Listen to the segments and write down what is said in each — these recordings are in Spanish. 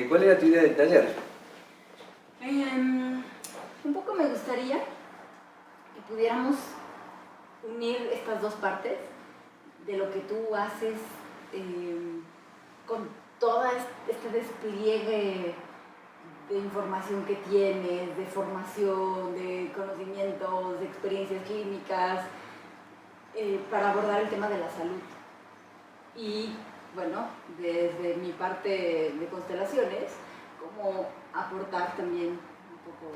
¿Cuál era tu idea del taller? Un poco me gustaría que pudiéramos unir estas dos partes de lo que tú haces con todo este despliegue de información que tienes, de formación, de conocimientos, de experiencias clínicas, para abordar el tema de la salud. Y bueno, desde mi parte de constelaciones, como aportar también un poco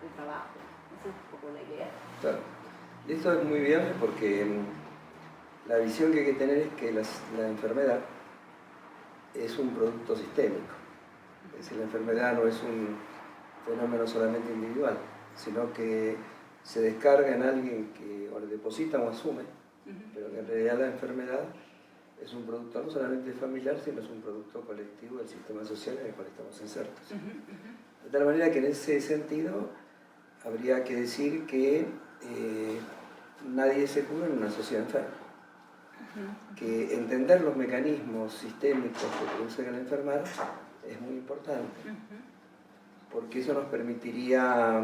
el trabajo. Esa es un poco la idea. Claro. Esto es muy viable porque la visión que hay que tener es que la enfermedad es un producto sistémico. Es decir, la enfermedad no es un fenómeno solamente individual, sino que se descarga en alguien que o le deposita o asume, pero que en realidad la enfermedad es un producto no solamente familiar, sino es un producto colectivo del sistema social en el cual estamos insertos. De tal manera que en ese sentido habría que decir que nadie se cura en una sociedad enferma. Que entender los mecanismos sistémicos que producen el enfermar es muy importante, porque eso nos permitiría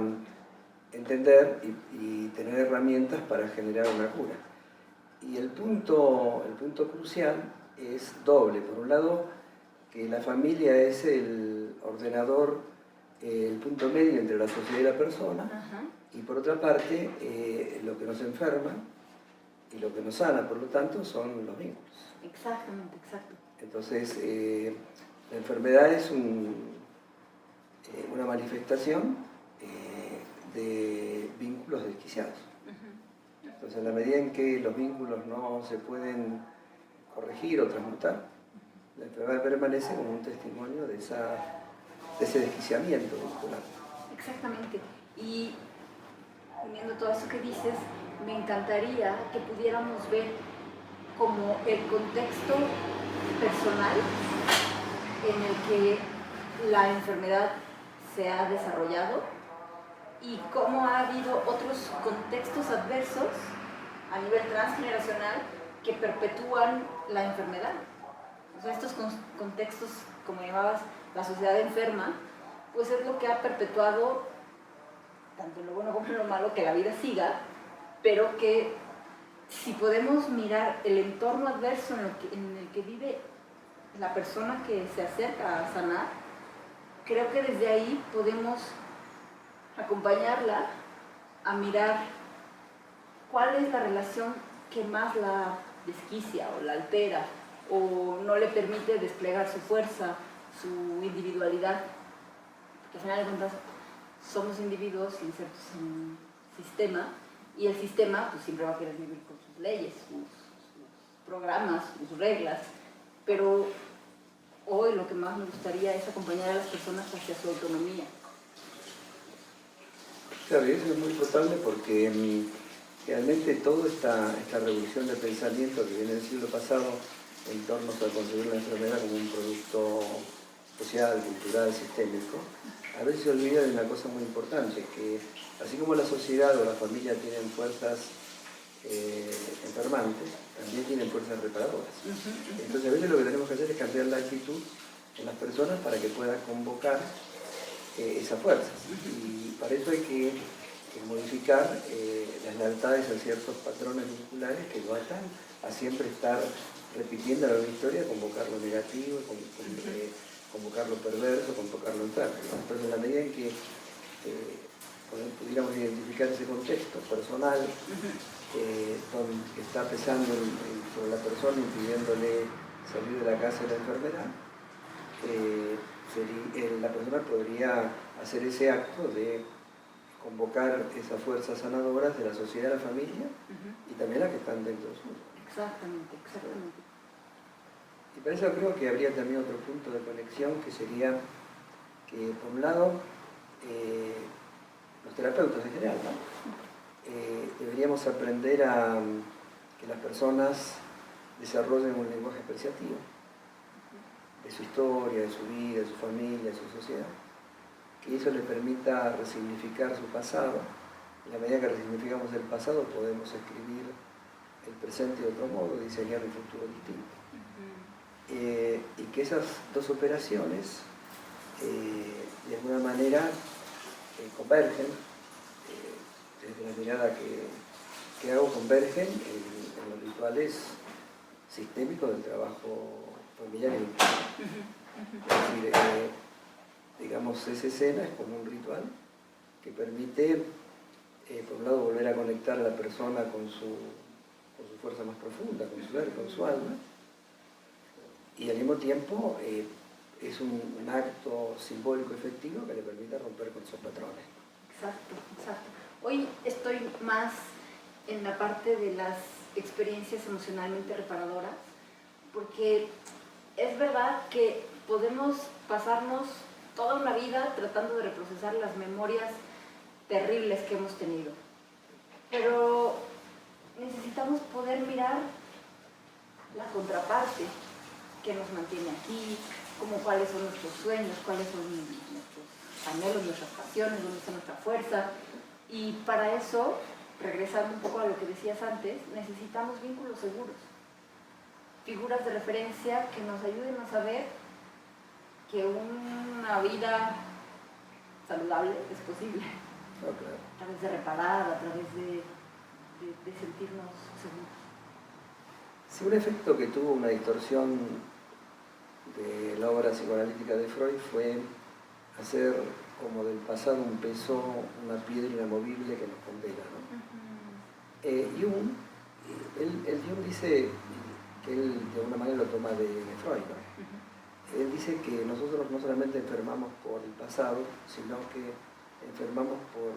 entender y tener herramientas para generar una cura. Y el punto crucial es doble. Por un lado, que la familia es el ordenador, el punto medio entre la sociedad y la persona, y por otra parte, lo que nos enferma y lo que nos sana, por lo tanto, son los vínculos. Exactamente, exacto. Entonces, la enfermedad es una manifestación de vínculos desquiciados. Entonces, en la medida en que los vínculos no se pueden corregir o transmutar, la enfermedad permanece como un testimonio de ese desquiciamiento vincular. Exactamente. Y uniendo todo eso que dices, me encantaría que pudiéramos ver como el contexto personal en el que la enfermedad se ha desarrollado y cómo ha habido otros contextos adversos a nivel transgeneracional que perpetúan la enfermedad. O sea, estos contextos, como llamabas, la sociedad enferma, pues es lo que ha perpetuado, tanto en lo bueno como en lo malo, que la vida siga, pero que si podemos mirar el entorno adverso en el que vive la persona que se acerca a sanar, creo que desde ahí podemos acompañarla a mirar cuál es la relación que más la desquicia o la altera o no le permite desplegar su fuerza, su individualidad, porque al final de cuentas somos individuos insertos en un sistema y el sistema pues, siempre va a querer vivir con sus leyes, sus programas, sus reglas, pero hoy lo que más me gustaría es acompañar a las personas hacia su autonomía. Claro, y eso es muy importante porque realmente toda esta revolución de pensamiento que viene del siglo pasado en torno a concebir la enfermedad como un producto social, cultural, sistémico, a veces se olvida de una cosa muy importante, que así como la sociedad o la familia tienen fuerzas enfermantes, también tienen fuerzas reparadoras. Entonces a veces lo que tenemos que hacer es cambiar la actitud en las personas para que puedan convocar esas fuerzas. Y para eso hay que modificar las lealtades a ciertos patrones vinculares que no están a siempre estar repitiendo la misma historia, convocar lo negativo, convocar lo perverso, convocar lo enfermo. Entonces, en la medida en que pudiéramos identificar ese contexto personal que está pesando sobre la persona, impidiéndole salir de la casa de la enfermedad, la persona podría hacer ese acto de convocar esas fuerzas sanadoras de la sociedad, de la familia y también las que están dentro de su. Exactamente, exactamente. Y para eso creo que habría también otro punto de conexión que sería que, por un lado, los terapeutas en general, ¿no? Deberíamos aprender a que las personas desarrollen un lenguaje apreciativo de su historia, de su vida, de su familia, de su sociedad, que eso les permita resignificar su pasado. En la medida que resignificamos el pasado podemos escribir el presente de otro modo, diseñar un futuro distinto. Y que esas dos operaciones de alguna manera convergen, desde la mirada que hago, convergen en los rituales sistémicos del trabajo familiar y vincular. Es decir, digamos, esa escena es como un ritual que permite, por un lado, volver a conectar a la persona con su fuerza más profunda, con su ser, con su alma, y al mismo tiempo es un acto simbólico efectivo que le permite romper con esos patrones. Exacto, exacto. Hoy estoy más en la parte de las experiencias emocionalmente reparadoras, porque es verdad que podemos pasarnos toda una vida tratando de reprocesar las memorias terribles que hemos tenido, pero necesitamos poder mirar la contraparte que nos mantiene aquí, como cuáles son nuestros sueños, cuáles son nuestros anhelos, nuestras pasiones, dónde está nuestra fuerza. Y para eso, regresando un poco a lo que decías antes, necesitamos vínculos seguros, figuras de referencia que nos ayuden a saber que una vida saludable es posible. Oh, claro. A través de reparar, a través de sentirnos seguros. Sí, un efecto que tuvo una distorsión de la obra psicoanalítica de Freud fue hacer como del pasado un peso, una piedra inamovible que nos condena, ¿no? Jung, Jung dice que él de alguna manera lo toma de Freud, ¿no? Él dice que nosotros no solamente enfermamos por el pasado, sino que enfermamos por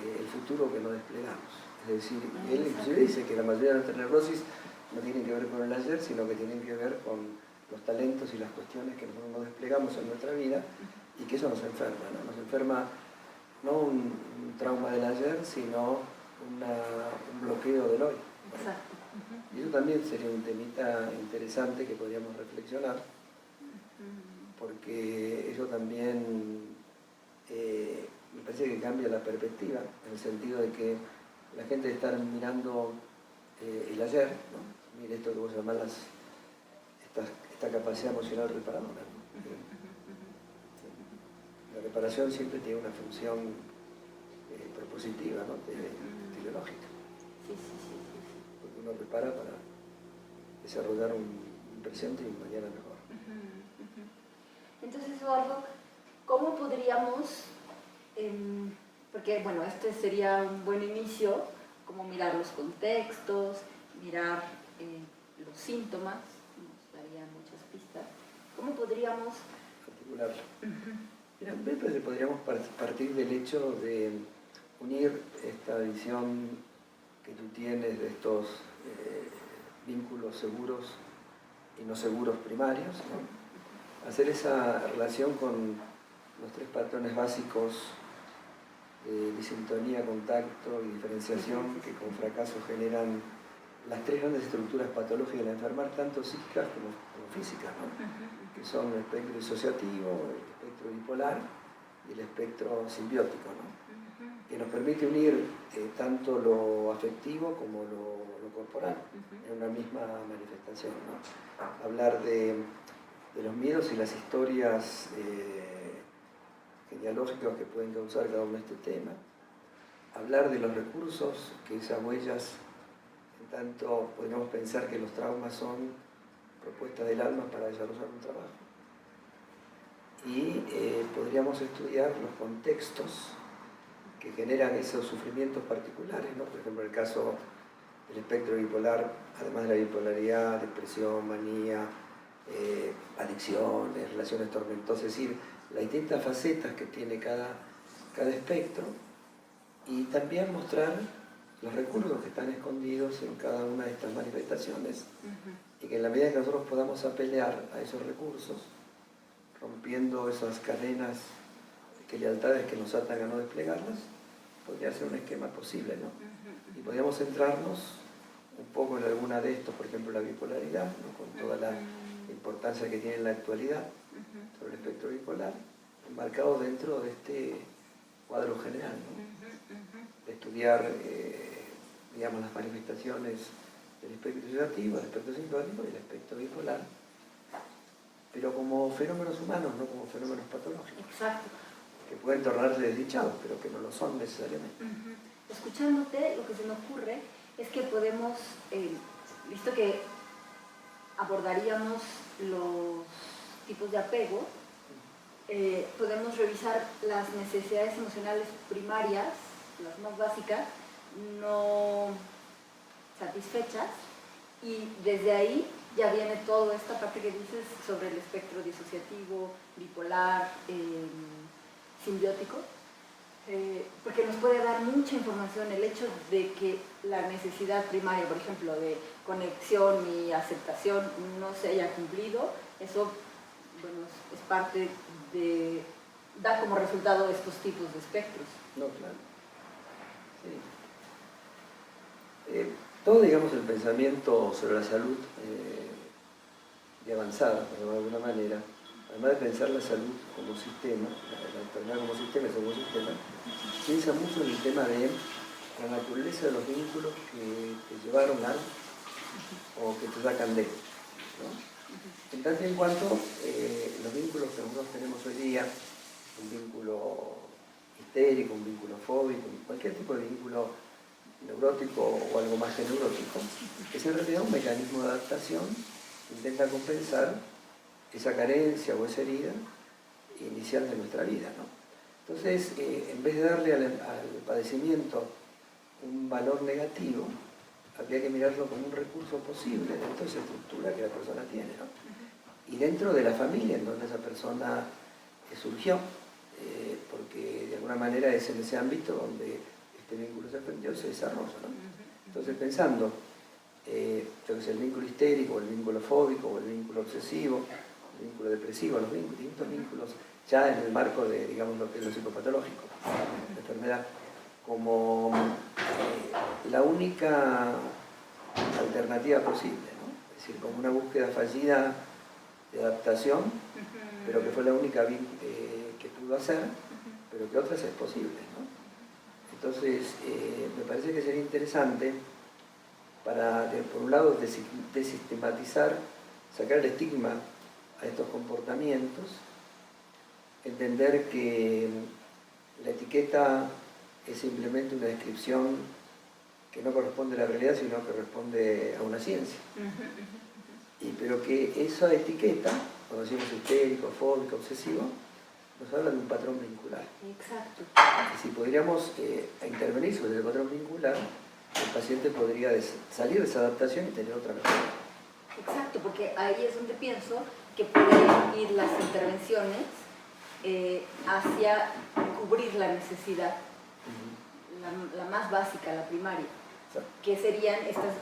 el futuro que no desplegamos. Es decir, él inclusive dice que la mayoría de nuestras neurosis no tienen que ver con el ayer, sino que tienen que ver con los talentos y las cuestiones que nosotros no desplegamos en nuestra vida, y que eso nos enferma, ¿no? Nos enferma no un trauma del ayer, sino un bloqueo del hoy, ¿no? Exacto. Y eso también sería un temita interesante que podríamos reflexionar, porque eso también me parece que cambia la perspectiva, en el sentido de que la gente de estar mirando el ayer, ¿no? Mire esto que vos llamás esta capacidad emocional reparadora, ¿no? La reparación siempre tiene una función propositiva, ¿no? Teleológica. Sí. Porque uno repara para desarrollar un presente y un mañana mejor. Entonces, Eduardo, ¿cómo podríamos, porque bueno, este sería un buen inicio, como mirar los contextos, mirar los síntomas, nos daría muchas pistas. ¿Cómo podríamos Articularlo. Mira, me parece que podríamos partir del hecho de unir esta visión que tú tienes de estos vínculos seguros y no seguros primarios, ¿no? Hacer esa relación con los tres patrones básicos de disintonía, contacto y diferenciación que con fracaso generan las tres grandes estructuras patológicas del enfermar, tanto psíquicas como físicas, ¿no? Que son el espectro disociativo, el espectro bipolar y el espectro simbiótico, ¿no? Que nos permite unir tanto lo afectivo como lo corporal en una misma manifestación, ¿no? Hablar de los miedos y las historias genealógicas que pueden causar cada uno de este tema, hablar de los recursos que esas huellas, en tanto podríamos pensar que los traumas son propuestas del alma para desarrollar un trabajo, y podríamos estudiar los contextos que generan esos sufrimientos particulares, ¿no? Por ejemplo, el caso del espectro bipolar, además de la bipolaridad, depresión, manía, adicciones, relaciones tormentosas, es decir, las distintas facetas que tiene cada espectro, y también mostrar los recursos que están escondidos en cada una de estas manifestaciones, y que en la medida que nosotros podamos apelar a esos recursos, rompiendo esas cadenas, lealtades que nos atan a no desplegarlas, podría ser un esquema posible, ¿no? Y podríamos centrarnos un poco en alguna de estos, por ejemplo la bipolaridad, ¿no? Con toda la importancia que tiene en la actualidad sobre el espectro bipolar, enmarcado dentro de este cuadro general, ¿no? De estudiar digamos, las manifestaciones del espectro disociativo, del espectro simpático y del espectro bipolar, pero como fenómenos humanos, no como fenómenos patológicos. Exacto. Que pueden tornarse desdichados, pero que no lo son necesariamente. Escuchándote, lo que se me ocurre es que podemos, visto que abordaríamos los tipos de apego, podemos revisar las necesidades emocionales primarias, las más básicas, no satisfechas, y desde ahí ya viene toda esta parte que dices sobre el espectro disociativo, bipolar, simbiótico, porque nos puede dar mucha información el hecho de que la necesidad primaria, por ejemplo, de conexión y aceptación no se haya cumplido. Eso, bueno, es parte de, da como resultado estos tipos de espectros. No, claro. Sí. Todo, digamos, el pensamiento sobre la salud de avanzada, por llamarlo de alguna manera, además de pensar la salud como sistema, la enfermedad como sistema, el segundo sistema, piensa mucho en el tema de la naturaleza de los vínculos que te llevaron a o que te sacan de, ¿no? En tanto y en cuanto los vínculos que nosotros tenemos hoy día, un vínculo histérico, un vínculo fóbico, cualquier tipo de vínculo neurótico o algo más que neurótico, es en realidad un mecanismo de adaptación que intenta compensar esa carencia o esa herida inicial de nuestra vida, ¿no? Entonces, en vez de darle al padecimiento un valor negativo, habría que mirarlo como un recurso posible dentro de esa estructura que la persona tiene, ¿no? Y dentro de la familia en donde esa persona surgió, porque de alguna manera es en ese ámbito donde este vínculo se aprendió, se desarrolla, ¿no? Entonces, pensando el vínculo histérico, el vínculo fóbico, o el vínculo obsesivo, el vínculo depresivo, los distintos vínculos ya en el marco de, digamos, lo que es lo psicopatológico, la enfermedad, como la única alternativa posible, ¿no? Es decir, como una búsqueda fallida de adaptación, pero que fue la única que pudo hacer, pero que otras es posible, ¿no? Entonces, me parece que sería interesante para, por un lado, desistematizar, sacar el estigma a estos comportamientos, entender que la etiqueta es simplemente una descripción que no corresponde a la realidad, sino que responde a una ciencia. Pero que esa etiqueta, cuando decimos histérico, fóbico, obsesivo, nos habla de un patrón vincular. Exacto. Y si podríamos intervenir sobre el patrón vincular, el paciente podría salir de esa adaptación y tener otra mejora. Exacto, porque ahí es donde pienso que pueden ir las intervenciones hacia cubrir la necesidad, la más básica, la primaria, que serían estas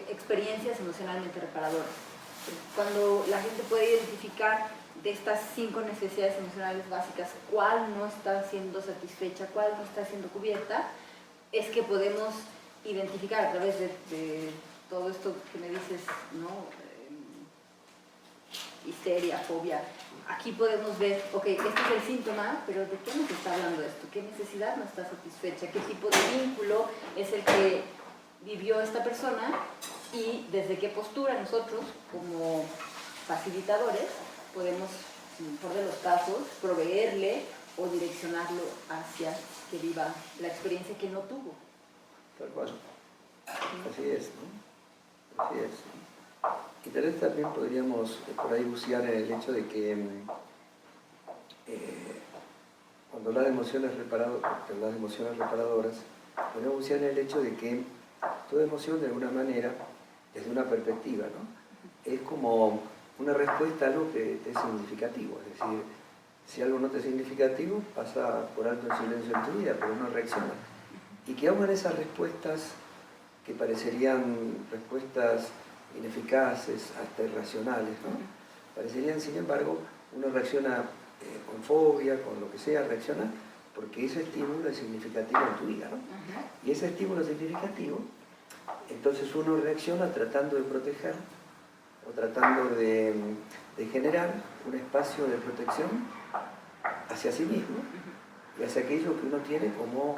experiencias emocionalmente reparadoras. Cuando la gente puede identificar de estas 5 necesidades emocionales básicas cuál no está siendo satisfecha, cuál no está siendo cubierta, es que podemos identificar a través de todo esto que me dices, ¿no? Histeria, fobia. Aquí podemos ver, ok, este es el síntoma, pero ¿de qué nos está hablando esto? ¿Qué necesidad no está satisfecha? ¿Qué tipo de vínculo es el que vivió esta persona? Y desde qué postura nosotros, como facilitadores, podemos, en el mejor de los casos, proveerle o direccionarlo hacia que viva la experiencia que no tuvo. Tal cual. Así es, ¿no? Así es. Y tal vez también podríamos por ahí bucear en el hecho de que cuando hablas de emociones reparadoras, podemos bucear en el hecho de que toda emoción de alguna manera, desde una perspectiva, ¿no? Es como una respuesta a algo que te es significativo. Es decir, si algo no te es significativo, pasa por alto el silencio en tu vida, pero no reacciona. Y que aún en esas respuestas que parecerían respuestas ineficaces, hasta irracionales, ¿no? Parecerían, sin embargo, uno reacciona con fobia, con lo que sea, reacciona porque ese estímulo es significativo en tu vida, ¿no? Y ese estímulo significativo, entonces uno reacciona tratando de proteger o tratando de generar un espacio de protección hacia sí mismo y hacia aquello que uno tiene como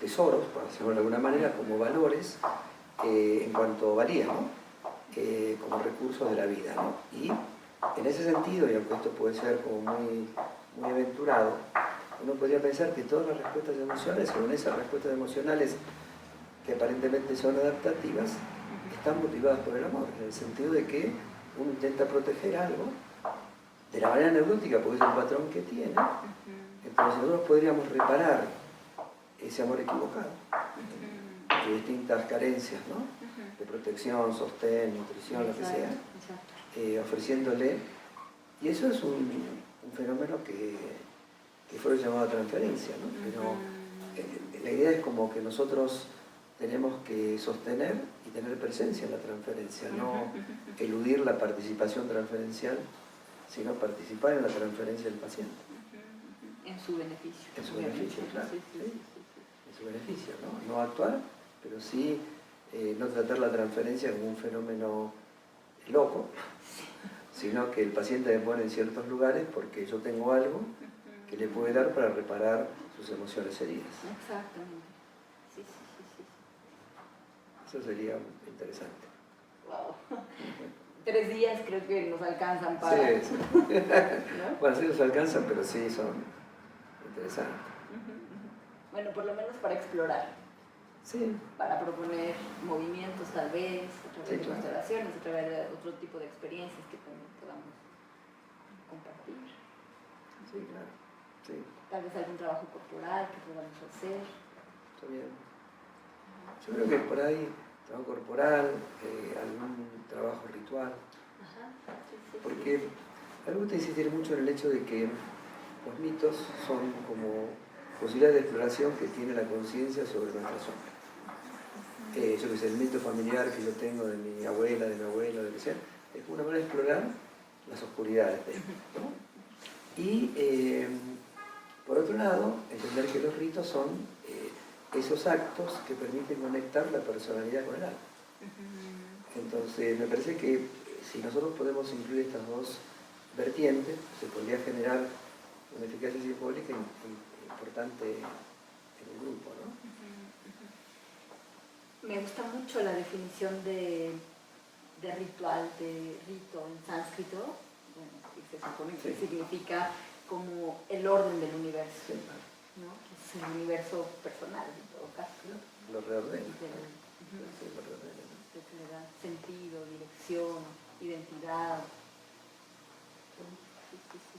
tesoros, por decirlo de alguna manera, como valores en cuanto valía, ¿no? como recursos de la vida, ¿no? Y en ese sentido, y aunque esto puede ser como muy, muy aventurado, uno podría pensar que todas las respuestas emocionales, o en esas respuestas emocionales que aparentemente son adaptativas, están motivadas por el amor, en el sentido de que uno intenta proteger algo de la manera neurótica, porque es el patrón que tiene. Entonces nosotros podríamos reparar ese amor equivocado, de distintas carencias, ¿no? De protección, sostén, nutrición, lo que sea, ofreciéndole. Y eso es un fenómeno que Freud llamaba transferencia, ¿no? Pero la idea es como que nosotros tenemos que sostener y tener presencia en la transferencia, no eludir la participación transferencial, sino participar en la transferencia del paciente. En su beneficio. En su beneficio, claro. Sí. En su beneficio, ¿no? No actuar, pero sí no tratar la transferencia como un fenómeno loco, sino que el paciente me pone en ciertos lugares porque yo tengo algo que le puede dar para reparar sus emociones heridas. Exactamente. Sí. Eso sería interesante. Wow. 3 días creo que nos alcanzan para... Sí. ¿No? Bueno, sí nos alcanzan, pero sí son interesantes. Bueno, por lo menos para explorar. Sí. Para proponer movimientos tal vez, a través de Claro. constelaciones, a través de otro tipo de experiencias que también podamos compartir. Sí, claro. Sí. Tal vez algún trabajo corporal que podamos hacer. Está bien. Yo creo que por ahí, trabajo corporal, algún trabajo ritual. Sí. Porque me gusta insistir mucho en el hecho de que los mitos son como posibilidades de exploración que tiene la conciencia sobre nuestra sombra. Yo que sé, el mito familiar que yo tengo de mi abuela, de mi abuelo, de lo que sea, es una manera de explorar las oscuridades de él, ¿no? Y por otro lado, entender que los ritos son esos actos que permiten conectar la personalidad con el alma. Entonces, me parece que si nosotros podemos incluir estas dos vertientes, se podría generar una eficacia simbólica importante en el grupo, ¿no? Me gusta mucho la definición de ritual, de rito en sánscrito, bueno, que se supone que significa como el orden del universo, ¿no? Que es el universo personal en todo caso, ¿no? Lo reordena. Que le da sentido, dirección, identidad. Sí.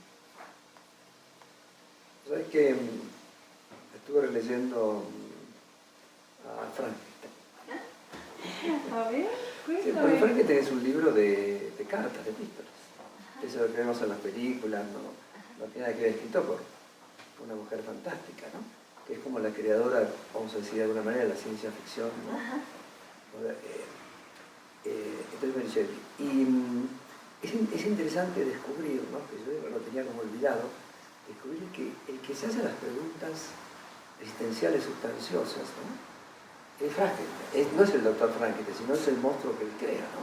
¿Sabes que estuve releyendo a Frankenstein? A ver, Sí, porque Frankenstein es un libro de cartas, de epístolas. Eso lo que vemos en las películas, no tiene nada que ver, escrito por una mujer fantástica, ¿no? Que es como la creadora, vamos a decir de alguna manera, de la ciencia ficción, ¿no? Entonces Mary Shelley. Y es interesante descubrir, ¿no? Que yo lo tenía como olvidado, descubrir que el que se hace las preguntas existenciales sustanciosas, ¿no? Es Frankenstein, no es el doctor Frankenstein, sino es el monstruo que él crea, ¿no?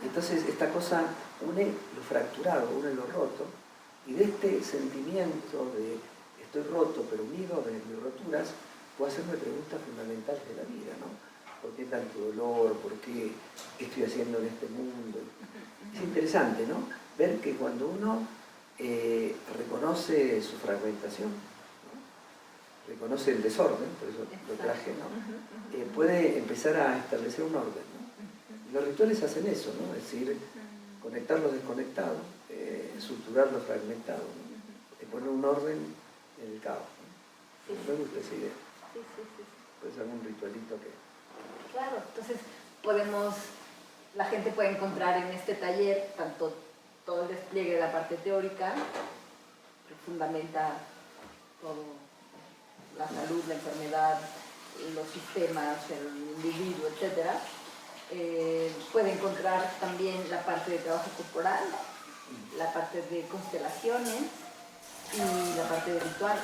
Entonces esta cosa une lo fracturado, une lo roto, y de este sentimiento de estoy roto pero unido de mis roturas, puedo hacerme preguntas fundamentales de la vida, ¿no? ¿Por qué tanto dolor? ¿Por qué estoy haciendo en este mundo? Es interesante, ¿no? Ver que cuando uno reconoce su fragmentación, ¿no? Reconoce el desorden, por eso lo traje, ¿no? Puede empezar a establecer un orden, ¿no? Y los rituales hacen eso, ¿no? Es decir, conectar lo desconectado, estructurar lo fragmentado, ¿no? Poner un orden en el caos, ¿no? Me gusta esa idea. Sí. Puede ser algún ritualito que... Claro, entonces la gente puede encontrar en este taller tanto todo el despliegue de la parte teórica, que fundamenta todo, la salud, la enfermedad, los sistemas, el individuo, etc. Puede encontrar también la parte de trabajo corporal, la parte de constelaciones y la parte de rituales.